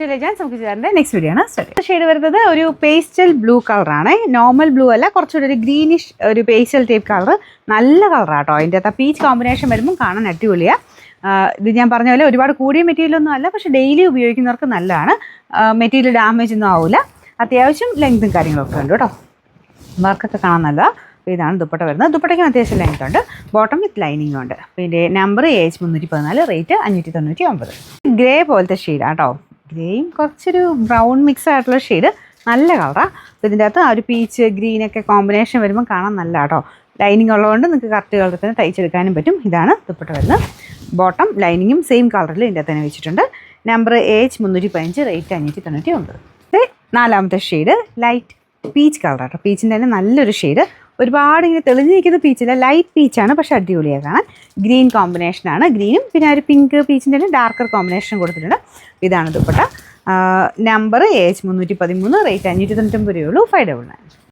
നമുക്ക് ചെയ്യാറുണ്ട് next video ആണ് സ്റ്റഡി ഷെയ്ഡ് വരുന്നത് ഒരു പേസ്റ്റൽ ബ്ലൂ കളറാണ് നോർമൽ ബ്ലൂ അല്ല കുറച്ചുകൂടി ഒരു ഗ്രീനിഷ് ഒരു പേസ്റ്റൽ ടൈപ്പ് കളർ നല്ല കളറാട്ടോ അതിൻ്റെ അകത്ത് പീച്ച് കോമ്പിനേഷൻ വരുമ്പോൾ കാണാൻ അടിപൊളിയാണ് ഇത് ഞാൻ പറഞ്ഞ പോലെ ഒരുപാട് കൂടിയ മെറ്റീരിയലൊന്നും അല്ല പക്ഷേ ഡെയിലി ഉപയോഗിക്കുന്നവർക്ക് നല്ലതാണ് മെറ്റീരിയൽ ഡാമേജ് ഒന്നും ആവില്ല അത്യാവശ്യം ലെങ്തും കാര്യങ്ങളൊക്കെ ഉണ്ട് കേട്ടോ വർക്കൊക്കെ കാണാൻ നല്ലതാണ് അപ്പോൾ ഇതാണ് ദുപ്പട്ട വരുന്നത് ദുപ്പട്ടയ്ക്ക് അത്യാവശ്യം ലെങ്ത് ഉണ്ട് ബോട്ടം വിത്ത് ലൈനിങ് ഉണ്ട് പിന്നെ നമ്പർ AH314 റേറ്റ് 599 ഗ്രേ പോലത്തെ ഷെയ്ഡാണ് കേട്ടോ ഗ്രേയും കുറച്ചൊരു ബ്രൗൺ മിക്സ് ആയിട്ടുള്ള ഷെയ്ഡ് നല്ല കളറാണ് അപ്പോൾ ഇതിൻ്റെ അകത്ത് ആ ഒരു പീച്ച് ഗ്രീനൊക്കെ കോമ്പിനേഷൻ വരുമ്പോൾ കാണാൻ നല്ല കേട്ടോ ലൈനിങ് ഉള്ളതുകൊണ്ട് നിങ്ങൾക്ക് കറക്റ്റ് കളറിൽ തന്നെ തയ്ച്ചെടുക്കാനും പറ്റും ഇതാണ് ദുപ്പട്ട വരുന്നത് ബോട്ടം ലൈനിങ്ങും സെയിം കളറിൽ ഇതിൻ്റെ തന്നെ വെച്ചിട്ടുണ്ട് നമ്പർ AH315 റേറ്റ് 599 ഇത് നാലാമത്തെ ഷെയ്ഡ് ലൈറ്റ് പീച്ച് കളർ കേട്ടോ പീച്ചിൻ്റെ തന്നെ നല്ലൊരു ഷെയ്ഡ് ഒരുപാട് ഇങ്ങനെ തെളിഞ്ഞ് നിൽക്കുന്ന പീച്ചില്ല ലൈറ്റ് പീച്ചാണ് പക്ഷേ അടിപൊളിയാണ് കാണാൻ ഗ്രീൻ കോമ്പിനേഷനാണ് ഗ്രീനും പിന്നെ ഒരു പിങ്ക് പീച്ചിൻ്റെ തന്നെ ഡാർക്കർ കോമ്പിനേഷൻ കൊടുത്തിട്ടുണ്ട് ഇതാണ് ദുപ്പട്ട നമ്പർ AH313 റേറ്റ് 599 രൂപയുള്ളൂ 599